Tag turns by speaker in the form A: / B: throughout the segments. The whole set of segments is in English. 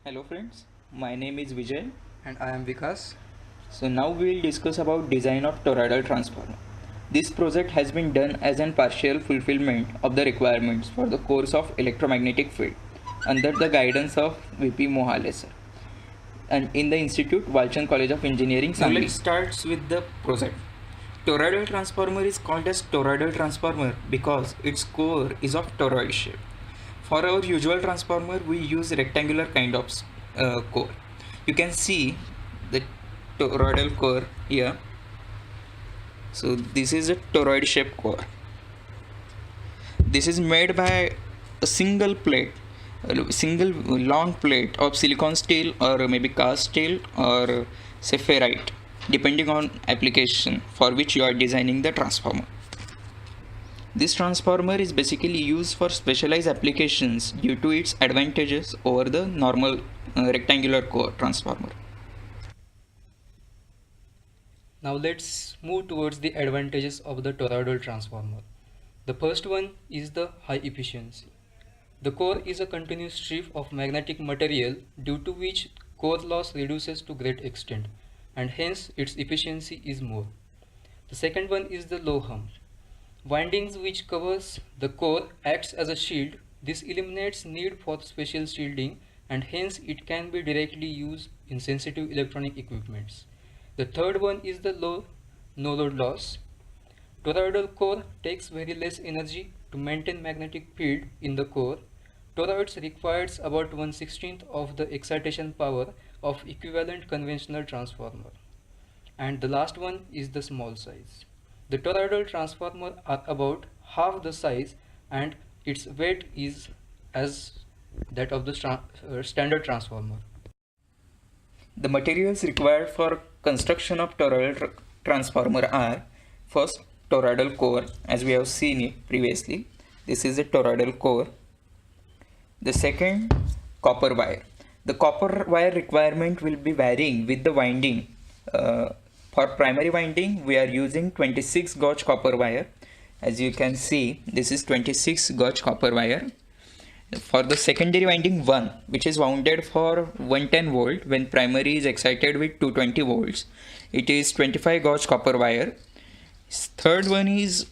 A: Hello friends, my name is Vijay.
B: And I am Vikas.
A: So now we will discuss about design of toroidal transformer. This project has been done as an partial fulfillment of the requirements for the course of electromagnetic field under the guidance of VP Mohale sir and in the Institute Walchand College of Engineering. Now let's start with the project. Toroidal transformer is called as toroidal transformer because its core is of toroid shape. For our usual transformer, we use rectangular kind of core. You can see the toroidal core here. So this is a toroid shaped core. This is made by a single plate, a single long plate of silicon steel or maybe cast steel or say ferrite, depending on application for which you are designing the transformer. This transformer is basically used for specialized applications due to its advantages over the normal rectangular core transformer.
B: Now let's move towards the advantages of the toroidal transformer. The first one is the high efficiency. The core is a continuous strip of magnetic material due to which core loss reduces to great extent and hence its efficiency is more. The second one is the low hum. Windings which covers the core acts as a shield. This eliminates need for special shielding and hence it can be directly used in sensitive electronic equipments. The third one is the low no load loss. Toroidal core takes very less energy to maintain magnetic field in the core. Toroids requires about 1/16 of the excitation power of equivalent conventional transformer. And the last one is the small size. The toroidal transformer are about half the size and its weight is as that of the standard transformer.
A: The materials required for construction of toroidal transformer are first toroidal core, as we have seen it previously. This is a toroidal core. The second, copper wire. The copper wire requirement will be varying with the winding. For primary winding, we are using 26 gauge copper wire. As you can see, this is 26 gauge copper wire. For the secondary winding 1, which is wounded for 110 volt when primary is excited with 220 volts, it is 25 gauge copper wire. Third one is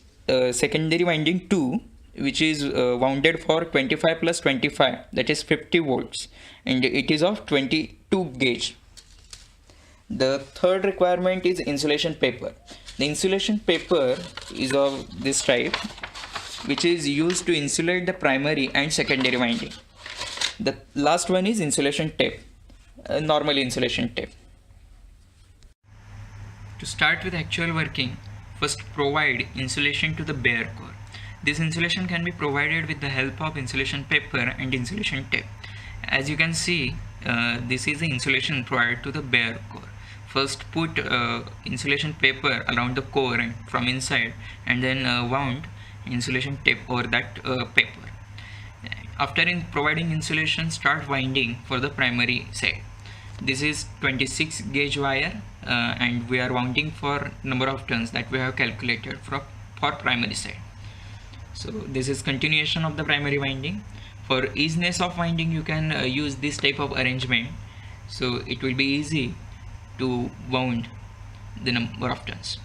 A: secondary winding 2, which is wounded for 25 plus 25, that is 50 volts, and it is of 22 gauge. The third requirement is insulation paper. The insulation paper is of this type, which is used to insulate the primary and secondary winding. The last one is insulation tape, normal insulation tape. To start with actual working, first provide insulation to the bare core. This insulation can be provided with the help of insulation paper and insulation tape. As you can see, this is the insulation provided to the bare core. First put insulation paper around the core and from inside, and then wound insulation tape over that paper. After providing insulation, start winding for the primary side. This is 26 gauge wire and we are wounding for number of turns that we have calculated for primary side. So this is continuation of the primary winding. For easiness of winding, you can use this type of arrangement, so it will be easy to wound the number of turns.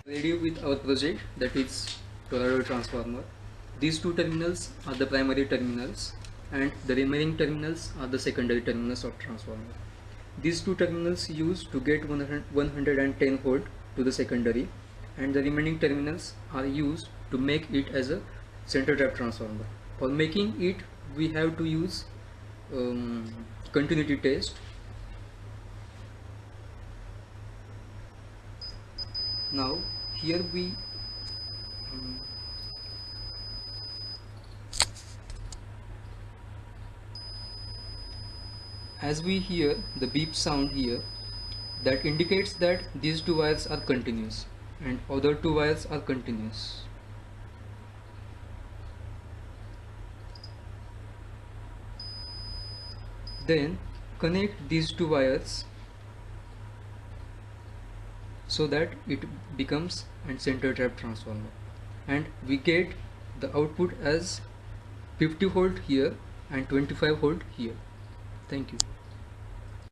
B: Ready with our project, that is toroidal transformer. These two terminals are the primary terminals and the remaining terminals are the secondary terminals of transformer. These two terminals used to get 110 volt to the secondary, and the remaining terminals are used to make it as a center tap transformer. For making it, we have to use continuity test. Now here we as we hear the beep sound here, that indicates that these two wires are continuous and other two wires are continuous. Then connect these two wires so that it becomes a center tap transformer, and we get the output as 50 volt here and 25 volt here. Thank you.